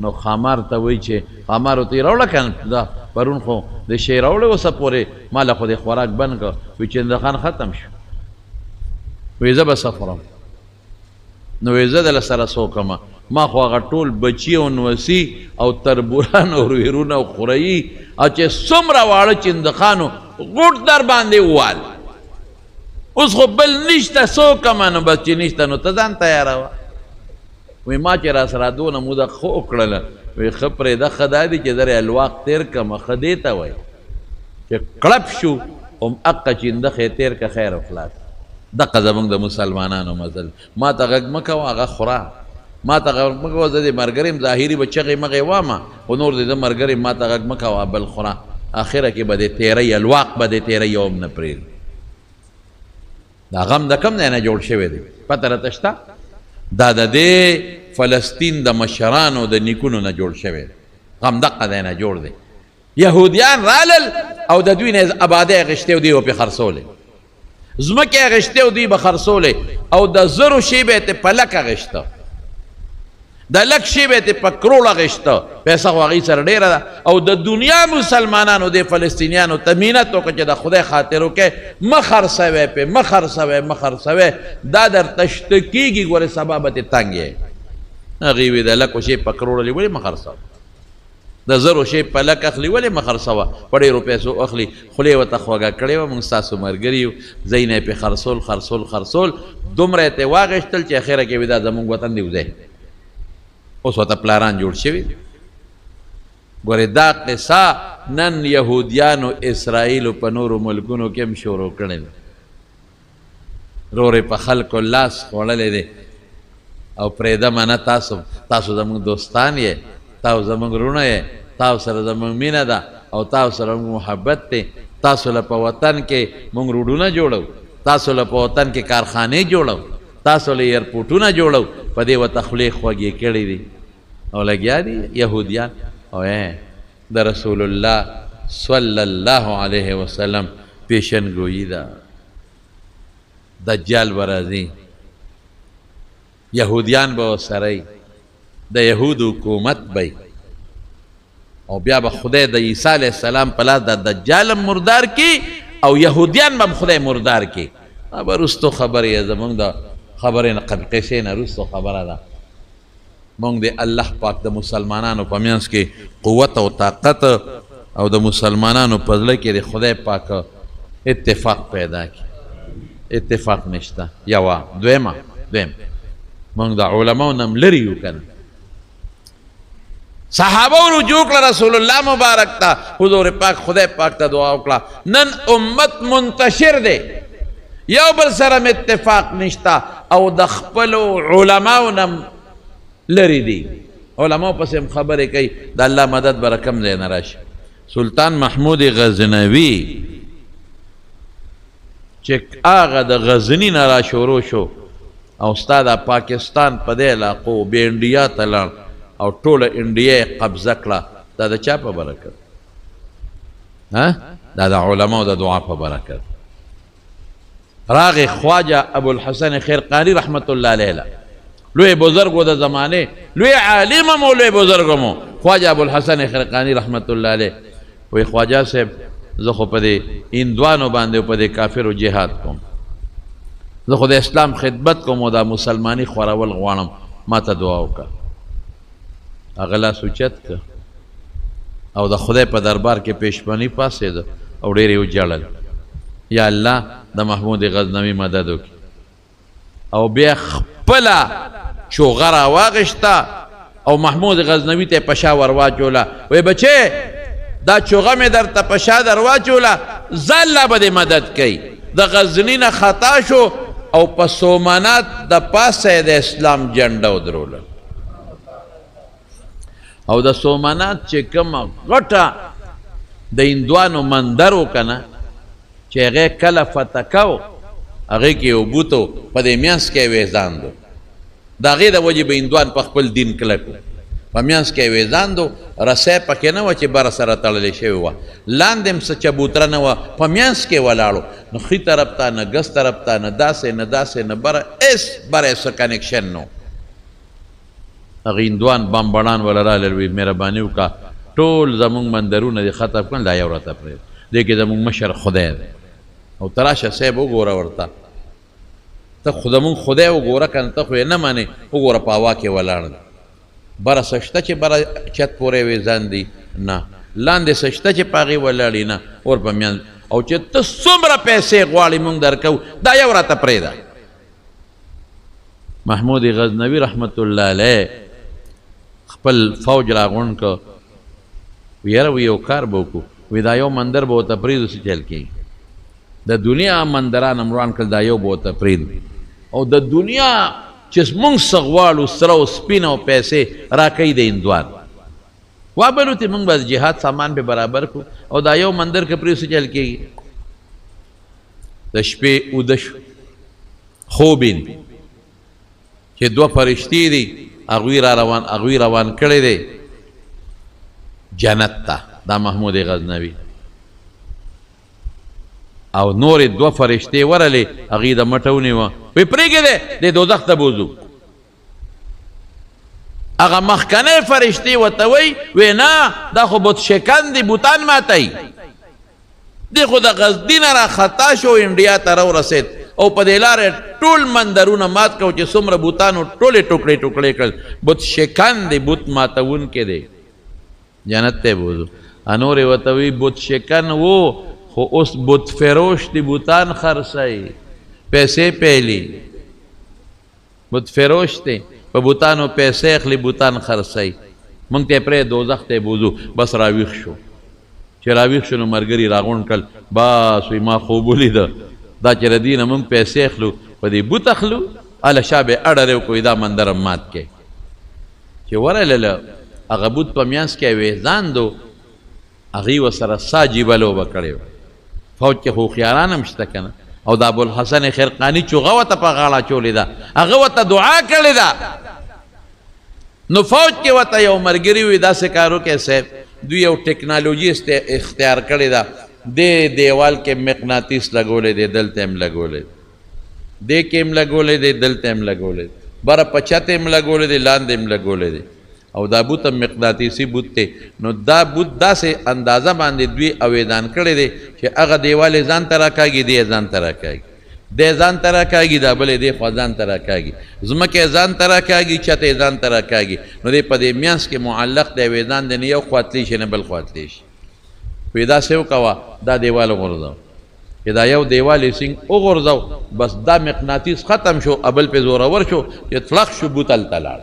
نو خامار ته وایي چې خامار ورته یې راوړه که دا پرون خو د شی راوړی اوسه پورې ما له خو د خوراک بند کړه وایي چیندخان ختم شو وایي زه به څه خورم نو وایي زه دله سره څه وکړمه ما خو هغه ټول بچي او نوسي او تربوران او ویرونه خوري او چې څومره واړه چندخانو غوټ در باندې ووال اوس خو بل نشته څوک نو بس چې نشته نو ته ځان تیاروه وی ما چې را سره دونه موده ښه وکړله وی ښه پرېږده ښه دا دي چې در الواق تېر کړمه ښه دې ته وایي چې کړپ شو هماغه چندخ یې تېر که خیر او خلاص دقه زموږ د مسلمانانو مزل ما ته غږ مه کوه هغه خوره ما ته غږ مه کوه زه دې ملګري یم ظاهري به چغې مغې وامه خو نور دې زه ملګري ما ته غږ مه کوه بل خوره اخره کې به دې تېری الواق به دې تېری یو هم نه پرېږدي دا غم د کم ځای نه جوړ شوی دی پته راته شته دا د دې فلسطین د مشرانو د نیکونو نه جوړ شوی دی غم دقه ځای نه جوړ دی یهودیان رالل او د دوی نه ابادۍ اخیستې او دوی به پرې خرڅولې ځمکې اخیستې او دوی به خرڅولې او د زرو شی به یې ترې په لک اخیسته د لک شی به یې ترې په کروړ اخیسته پیسه خو هغوی سره ډېره ده او د دنیا مسلمانانو د فلسطینیانو ته مینت وکړه چې د خدای خاطر وکړئ مه خرڅوئ پرې مه خرڅوئ مه خرڅوئ دا درته شته کېږي ګورې سبا به ترې تنګ یې هغوی وی د لکو شی په کروړ ولې مه خرڅوه د زرو شی په لک اخلي ولې مه خرڅوه په ډېرو پیسو اخلي خولې ورته خوږه کړې وه موږ ستاسو ملګري یو ځای نه یې پرې خرڅول دومره یې ترې واخیستل چې اخره کې وي دا زموږ وطن دی وځای اوس ورته پلاران جوړ شوي ګورې دا قصه نن یهودیانو اسرائیلو په نورو ملکونو کې هم شروع کړې ده رورې په خلکو لاس خوړلی دی او پرېږده منه تاسو زموږ دوستان یې تاسو زموږ وروڼه یې تاسو سره زموږ مینه ده او تاسو سره موږ محبت دی تاسو له په وطن کې موږ روډونه جوړو تاسو له په وطن کې کارخانې جوړو تاسو له ایرپورټونه جوړو په دې ورته خولې خوږې کړي دي او لګیا دي یهودیان او د رسول الله صلی الله علیه وسلم پیشنګویي ده دجال به راځي یهودیان به ورسره د یهودو حکومت به او بیا به خدای د عیسی علیه السلام په لاس د دجال هم مردار کی او یهودیان به هم خدای مردار کی به وروستو خبرې زموږ د خبرې نه قصې نه وروستو خبره ده مونږ د الله پاک د مسلمانانو په منځ کې قوت او طاقت او د مسلمانانو په زړه کې د خدای پاک اتفاق پیدا کړي اتفاق نشته یوه دویم مونږ د علماو نه هم لرې یو که نه صحابه رجوع کړه رسول الله مبارک ته حضور پاک خدای پاک ته دعا وکړه نن امت منتشر دی یو بل سره اتفاق نشته او د خپلو علماو نه لرې دي علماو پسې هم خبرې کوي د الله مدد به کم ځای نه راشي سلطان محمود غزنوي چې هغه د غزني نه را شروع شو او ستا د پاکستان په دې علاقو بیا انډیا ته لاړ او ټوله انډیا یې قبضه کړه دا د چا په برکت دا د علماو د دعا په برکت راغی خواجه ابوالحسن خرقاني رحمت الله علیه لوی بزرگ و د زمانه لوی عالم و لوی بزرگ مو خواجه ابوالحسن خرقاني رحمت الله علیه وی خواجه صاحب زه خو په دې هندوانو باندې په دې کافرو جهاد کوم زه خو د اسلام خدمت کوم او د مسلمانۍ خورول غواړم ما ته دعا وکړه هغه لاس اوچت کړه او د خدای په دربار کې پیشبني پاسېده او ډېر یې وجړل یا الله د محمود غزنوي مدد وکړي او بیا خپله چوغه راواغېسته او محمود غزنوي ته یې په شا ور واچوله وی بچې دا چوغه مې درته په شا در واچوله زه الله به دې مدد کوي د غزني نه خطا شو او په سومنات د پاسه د اسلام جنډه ودروله او د سومنات چې کومه غټه د هندوانو مندر و که نه چې هغه کله فتح کو هغې کې یو بوتو په دې میانځ کې یې ویزاندو د هغې د وجې به هندوان په خپل دین کلک و په میانځ کې یې ویزاندو رسی پکې نه وه چې بره سره تړلې شوې وه لاندې هم څه چبوتره نه وه په میانځ کې ولاړو نه ښي طرف ته نه ګس طرف ته نه داسې نه داسې نه بره هېڅ بره یې څه کنیکشن نه هغه هندوان بمبړان وله رالل وي مهرباني وکړه ټول زمونږ مندرونه دې ختم کړل دا یو راته پرېږده دې کې زمونږ مشر خدای دی او ته راشه صاحب وګوره ورته ته خو زمونږ خدای وګوره که نه ته خو یې نه منې وګوره په هوا کې ولاړ دی بره سشته چې بره چت پورې وې ځاندي نه لاندې سشته چې په هغې ولاړي نه اور په میان او چې ته څومره پیسې غواړې موږ درکوو دا یو راته پرېږده محمود غزنوي رحمت الله علیه خپل فوج راغونډ که یاره وی یو کار به وکړو وی دا یو مندر به ورته پرېږدو څه چل کېږي د دنیا مندران مروان کړل دا یو به ورته پرېږدو او د دنیا چې موږ څه غواړو سره او سپین او پیسې راکوي د هندوان وابلوتې موږ به د جهاد سامان پې برابر کړو او دا یو مندر که پرېږدو څه چل کېږي د شپې اوده شو خوبین چې دوه فرشتې دي هغوی روان کړی دی جنت ته دا محمود غزنوي او نورې دوه فرشتې ورلې هغې د مټه ونیوه وی پرېږدې د دوزخ ته بوځو هغه مخکنۍ فرشتې ورته وی نه دا خو بت شکن دي بوتان ماتوي دی خو د غزني نه راخطا شو انډیا ته راورسېد او په دې لارې ټول مندرونه مات کړو چې څومره بوتانو ټولې ټوکړې ټوکړې کړل بت شکن دی بت ماتونکی دی جنت ته بوځو انورې ورته وی بت شکن و خو اوس بت فروش دی بوتان خرڅوي پیسې پیلي بت فروش دی په بوتانو پیسې اخلي بوتان خرڅوي موږ ته پرې دوزخ ته بوځو بس راویښ شو چې راویښ شو نو ملګري راغونډ کړل بس وی ما خوب ولیده دا چې ردی نه موږ پیسې اخلو په دې بوت اخلو هله شا به اډرې وکړو دا مندر هم مات کې چې ورلله هغه بوت په میانځ کې ویزاندو هغې ورسره ساجیبه لوبه کړې وه فوج کې هوښیاران هم شته که نه او د ابوالحسن خرقاني چوغه ورته په غاړه اچولې ده هغه ورته دعا کړې ده نو فوج کې ورته یو ملګري وي داسې کار وکړی صاحب دوی یو ټکنالوژي اختیار کړې ده دې دیوال کې مقناطیس لګولی دی دلته هم لګولی دې کې هم لګولی دی دلته هم لګولی دی بره په چت هم لګولی دی لاندې هم لګولی دی او دا بوت هم مقناطیسي بوت دی نو دا بوت داسې اندازه باندې دوی اویدان کړی دی چې هغه دیوال یې ځان ته راکاږي دی یې ځان ته راکاږي دی ځان ته راکاږي دا بل یې دی خوا ځان ته راکاږي ځمکه یې ځان ته راکاږي چت یې ځان ته راکاږي نو دی په دې میانځ کې معلق دی اویدان دی نه یو خوا تلی شي نه بل خوا تلی شي وی داسې وکوه دا دیوال وغورځو چې دا یو دیوال یې سینګ وغورځو بس دا مقناطیس ختم شو ابل پې زورور شو چې طلق شو بوت هلته لاړ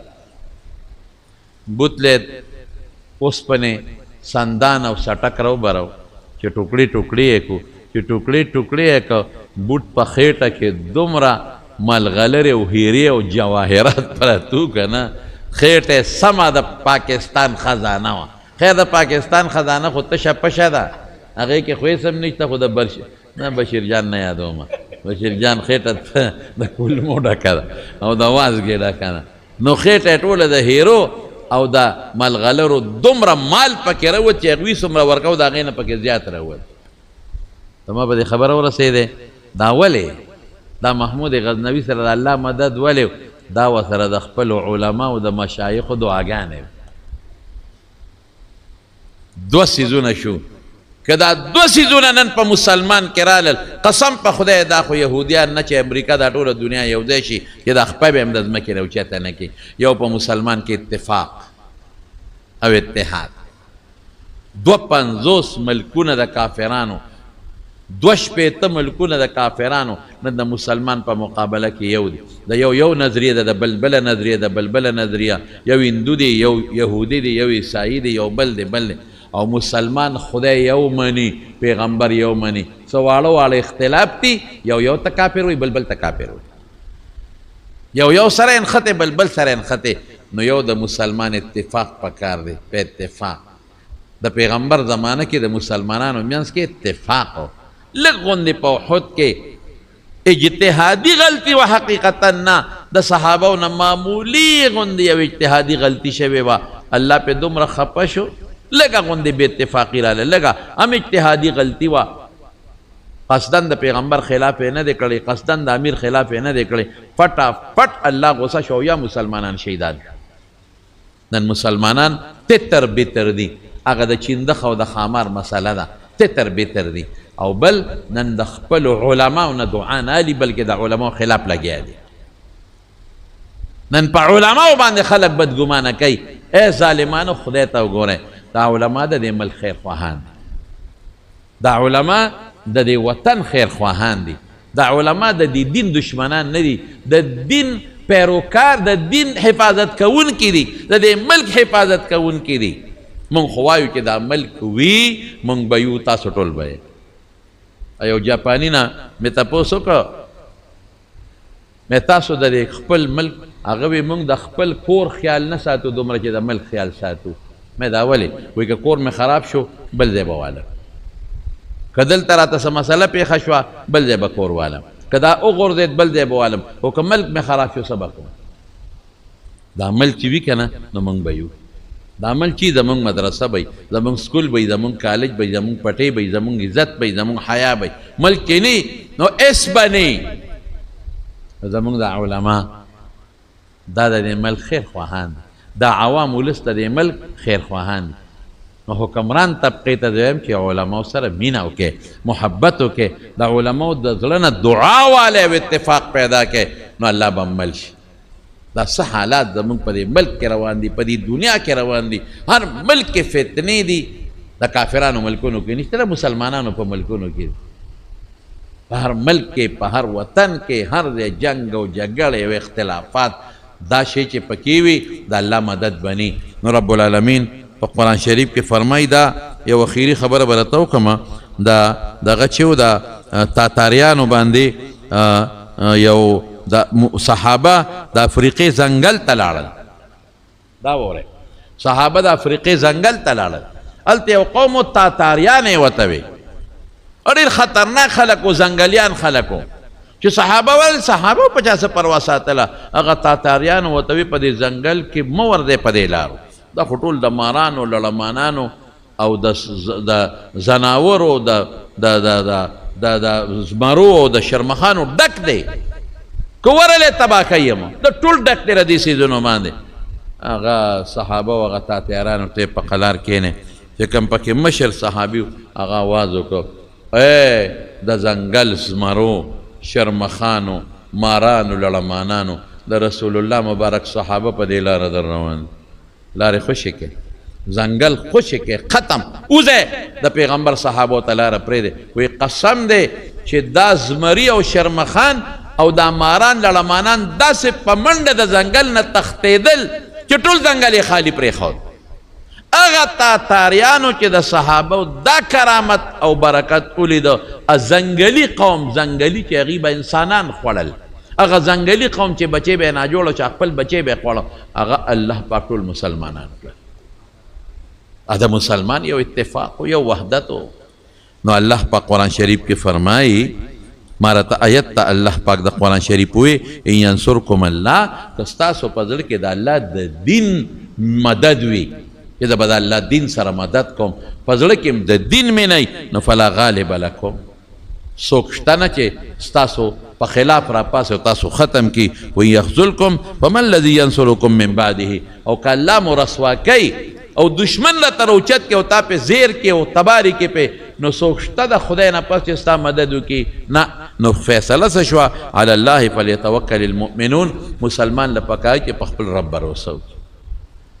بوت له اوسپنې سندان او سټک راوبرو چې ټوکړې ټوکړې یې کړو چې ټوکړې ټوکړې یې کړ بوت په خېټه کې دومره ملغلرې او هیرې او جواهرات پرتو که نه خېټه سمه د پاکستان خزانه وه خیر د پاکستان خزانه خو تشه پشه ده هغې کې خو هېڅ هم نشته خو د بشیر جان نه یادومه بشیر جان خېټه د کولمو ډکه ده او د وازګې ډکه ده نو خېټه یې ټوله د هیرو او د ملغلرو دومره مال پکې راوت چې هغوی څومره ورکو د هغې نه پکې زیات راوت زما په دې خبره ورسېدی دا ولې دا محمود غزنوي سره د الله مدد ولې دا ورسره د خپلو علماو د مشایخو دعاګانې دوه څیزونه شو که دا دوه څیزونه نن په مسلمان کې رالل قسم په خدای دا خو یهودیان نه چې امریکا دا ټوله دنیا یو ځای شي چې دا خپه به هم د ځمکې نه اوچته نه کړي یو په مسلمان کې اتفاق او اتحاد 52 ملکونه د کافرانو 2 ملکونه د کافرانو نه د مسلمان په مقابله کې یو دی د یو نظریه ده د بلبله نظریه د بلبله نظریه یو هندو دی یو یهودي دی یو عیسائی دی یو بل دی او مسلمان خدای یو مني پیغمبر یو مني څه واړه واړه اختلاف دي یو ته کافر وي بلبل ته کافر وي یو سره انخته بلبل سره انخته نو یو د مسلمان اتفاق پکار دی په اتفاق د پیغمبر زمانه کې د مسلمانانو میانس کې اتفاق لږ غوندې په احد کې اجتهادي غلطي و حقیقتا نه د صحابو نه معمولي غوندې یو اجتهادي غلطي شوې وه الله پې دومره خفه شو لگا غندے بے اتفاقی رالے لگا ہم اجتہادی غلطی وا قصدن دا پیغمبر خلاف نہ دے کڑے قصدن دا امیر خلاف نہ دے کڑے فٹا فٹ اللہ غصہ شو یا مسلمانان شہیدان نن مسلمانان تتر بیتر دی اگا دا چندخ و دا خامار مسئلہ دا تتر بیتر دی او بل نن دا خپل علماء و نا دعان آلی بلکہ دا علماء خلاف لگیا دی نن په علماو باندې خلک بدګمانه کوي. ای ظالمانو خدای ته وګورئ، دا علما د دې ملک خیر خواهان دي، دا علما د دې وطن خیر خواهان دي، دا علما د دې دین دشمنان نه دي، د دین پیروکار، د دین حفاظت کوونکي دي، د دې ملک حفاظت کوونکي دي. مونږ خو وایو چې دا ملک وي، مونږ به یو، تاسو ټول به یې. یو جاپاني نه مې تپوس وکړ، مې تاسو د خپل ملک، هغه وی مونږ د خپل کور خیال نه ساتو دومره چې د ملک خیال ساتو. مې دا ولې؟ وایي که کور مې خراب شو بل ځای به والم، که دلته راته څه مسله پېښه شوه بل ځای به کور والم، که دا وغورځېد بل ځای به والم، خو که ملک مې خراب شو څه به کوم؟ دا ملک چې وي که نه نو مونږ به یو. دا ملک چې زمونږ مدرسه به وي، زمونږ سکول به وي، زمونږ کالج به وي، زمونږ پټۍ به وي، زمونږ عزت به وي، زمونږ حیا به وي. ملک کې نه نو اس به نه. زمونږ د علما دا د دې ملک خیر خواهان دي، دا عوام ولس د دې ملک خیر خواهان دي. نو حکمران طبقې ته دویم چې علماو سره مینه وکړي، محبت وکړي، د علماو د زړه نه دعا والی او اتفاق پیدا کړي، نو الله به مل شي. دا څه حالات زمونږ په دې ملک کې روان دي، په دې دنیا کې روان دي. هر ملک کې فتنې دي، د کافرانو ملکونو کې نشته، د مسلمانانو په ملکونو کې. په هر ملک کې، په هر وطن کې، هر ځای جنگ او جګړې او اختلافات، دا شی چې پکې وي د الله مدد بني. نو رب العالمین په قرآن شریف کې فرمایي، دا یو اخیری خبره به راته وکړم، دا دغه چې و د تاتاریانو باندې یو د صحابه د افریقې ځنګل ته لاړل. دا وره صحابه د افریقې ځنګل ته لاړل، هلته یو قوم تاتاریان یې ورته وي، ډېر خطرناک خلک و، ځنګلیان خلک و، چې صحابه ول صحابه په چا څه پروا ساتله، هغه تاتاریانو ورته وي په دې ځنګل کې مه ورځئ په دې لارو، دا خو ټول د مارانو، لړمانانو او د زناورو، د زمرو او د شرمخانو ډک دی، که ورلې تباه کوي یم، د ټول ډک دی له دې څیزونو باندې. هغه صحابه او هغه تاتاریانو ته په قلار کښېنې، چې کوم پکې مشر صحابي هغه آواز وکړ، ای د ځنګل زمرو، شرمخانو، مارانو، لړمانانو، د رسول الله مبارک صحابه په دې لاره در روان، لارې خوشې کې، ځنګل خوشې کې، ختم اوځئ. د پیغمبر صحابو ته لاره پرېږدئ. وایي قسم دی چې دا زمري او شرمخان او دا ماران لړمانان داسې په منډه د ځنګل نه تښتېدل چې ټول ځنګل یې خالي پرېښود. هغه تاتاریانو چې د صحابو دا کرامت او برکت ولیده، ځنګلي قوم، ځنګلي چې هغوی به انسانان خوړل، هغه ځنګلي قوم چې بچی به یې ناجوړه، چې خپل بچی به یې خوړه، هغه الله پاک ټول مسلمانان کړل. د مسلمان یو اتفاق و، یو وحدت و. نو الله پاک قرآن شریف کې فرمایي، مارته آیت ته الله پاک د قرآن شریف وی، ان ینصرکم الله، که ستاسو په زړه کې د الله د دین مدد وي، چې زه به د الله دین سره مدد کوم، په زړه کې د دین مې نه نو فلا غالب لکم، څوک شته نه چې ستاسو په خلاف راپاسي او تاسو ختم کی. و یخذلکم فمن الذی ینصرکم من بعده، او که الله مو رسوا کوي او دشمن له تر اوچت کې او تا په زیر کې او تباری کې په، نو څوک شته د خدای نه پس چې ستا مدد وکړي؟ نه. نو فیصله څه شوه؟ علی الله فلیتوکل المؤمنون، مسلمان له پکار چې په خپل رب باور وکړي.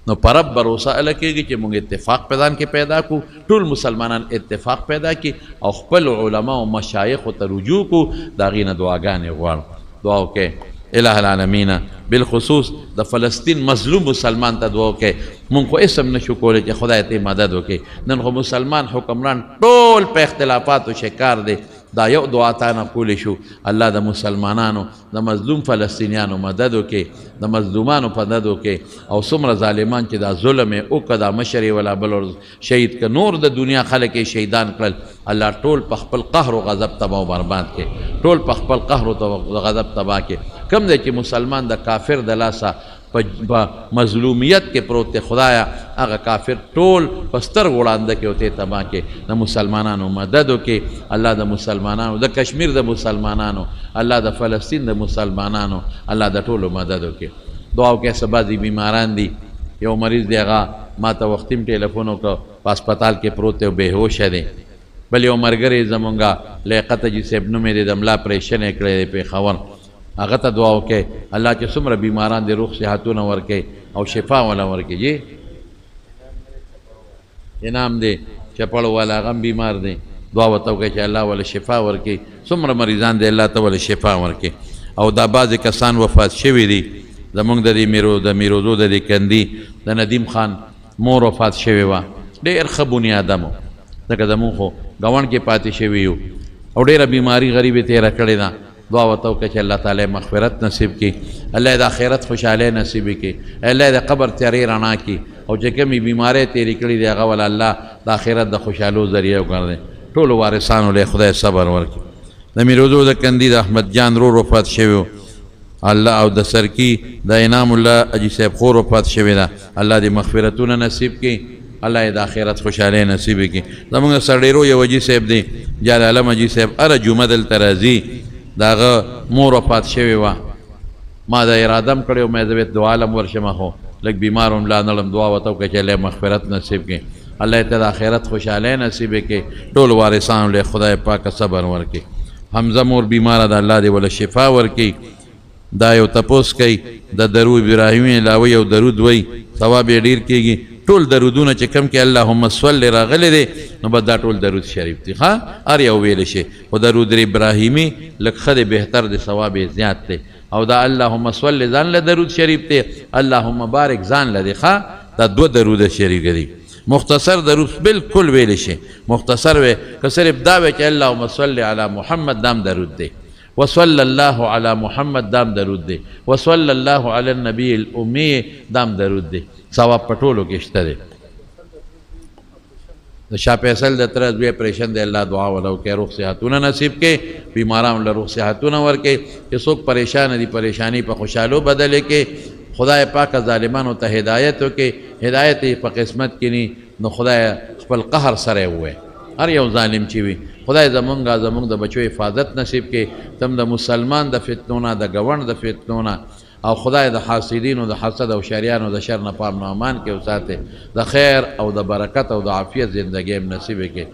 نو پر رب باور اله کېږي چې موږ اتفاق پیدا کړو، ټول مسلمانان اتفاق پیدا کړي او خپل علما او مشایخو ته رجوع کړو، د هغې نه دعاګانې غواړو. دعا وکړئ الہ العالمین، بالخصوص د فلسطین مظلوم مسلمان ته دعا وکړئ. مونږ خو اسم نشو کولی چې خدای ته مدد وکړي، نن خو مسلمان حکمران ټول په اختلافاتو شکار دی. دا یو دعا تا نه کولی شو، الله د مسلمانانو د مظلوم فلسطینیانو مدد وکړي، د مظلومانو مدد وکړي، او څومره ظالمان چې دا ظلم یې وکړه، دا مشر یې ولا بل شهید که، نور د دنیا خلک یې شهیدان کړل، الله ټول په خپل قهر و غضب تباه و برباد کړي، ټول په خپل قهر و غضب تباه کړي. کم دی چې مسلمان د کافر د لاسه په مظلومیت کې پروت دی، خدایا هغه کافر ټول په سترګو وړاندې کې ورته تباه کړي، د مسلمانانو مدد وکړي الله، د مسلمانانو، د کشمیر د مسلمانانو الله، د فلسطین د مسلمانانو الله، د ټولو مدد وکړي. دعا وکړئ. څه بعضې بیماران دي، یو مریض دی، هغه ما ته وختیم ټلیفون وکړ، په هسپتال کې پروت دی او بېهوشه دی. بل یو ملګری زمونږه لیاقت حاجي صاحب نوم یې دی، د ملا اپریشن یې کړی دی پېښور، هغه ته دعا وکړئ الله چې څومره بیماران دي روغ صحتونه ورکړي او شفا ولا ورکړي. جی انعام دی چپړ والا هغه هم بیمار دی، دعا ورته وکړئ چې الله ولا شفا ورکړي. څومره مریضان دی الله ته ولا شفا ورکړي. او دا بعضې کسان وفات شوي دي زمونږ د میروزو د دې کندي د ندیم خان مور وفات شوې وه، ډېر ښه بني آدم و، ځکه زمونږ خو ګاونډ کې پاتې شوي یو او ډېره بیماري غریب یې تېره کړې ده. دعا ورته وکړه چې الله تعالی مغفرت نصیب کړي، الله یې د آخرت خوشحالۍ نصیب کړي، الله یې د قبر تیارې رڼا کړي، او چې کومې بیمارۍ تېرې کړي دي هغه وله الله د آخرت د خوشحالو ذریعه وګرځي. ټولو وارثانو له خدای صبر ورکړي. د میروزو د کندي د احمد جان رور وفات شوی و الله، او د سرکی د انعام الله اجي صاحب خور وفات شوی ده، الله دې مغفرتونه نصیب کړي، الله یې د آخرت خوشحالۍ نصیب کړي. زمونږ سړیرو یو اجي صاحب دی جلال عالم اجي صاحب هره جمعه دلته راځي، د هغه مور وفات شوې وه. ما دا اراده م کړې و مې زه دعا لم ورشم، خو لږ بیمار وم لا نړم، دعا ورته وکړه چې الله یې مغفرت نصیب کړي، الله یې ته د آخرت خوشحالۍ نصیب کړي، ټول وارثانو له خدای پاکه صبر ورکړي. حمزه مور بیماره ده الله دې وله شفا ورکړي. دا یو تپوس کوي د درود ابراهیمي علاوه یو درود وی ثواب یې ډېر کېږي. ټول درودونه چې کم کې اللهم صل راغلی دی نو بس دا ټول درود شریف دی، ښه هر یو ویلی شي، خو درود ابراهیمي لږ ښه دی، بهتر دی، ثواب یې زیات دی. او دا اللهم صل ځان له درود شریف دی، اللهم بارک ځان له دی، ښه دا دوه درود شریف دی. مختصر درود بالکل ویلی شي، مختصر وی که صرف دا وی چې اللهم صل علی محمد دام درود دی، وصلی الله علی محمد دام درود دی، وصلی الله علی النبی الامی دام درود دی، ثواب په ټولو کې شته دی. د شاه فیصل د تره زوی اپریشن دی، الله دعا وله وکړي روغ صحتونه نصیب کړي، بیمارانو له روغ صحتونه ورکړي، چې څوک پریشان دي پریشانی په خوشحالو بدلې کړي. خدای پاکه ظالمانو ته هدایت وکړي، هدایت یې په قسمت کې ني نو خدای خپل قهر سره ووایي هر یو ظالم چې وي. خدای زمونږ د بچو حفاظت نصیب کړي، تم د مسلمان د فتنو نه، د ګوند د فتنو نه، او خدای د حاسدینو د حسد او شریانو د شر نه پام نه امان کې وساتي، د خیر او د برکت او د عافیت زندګۍ نصیب کړي.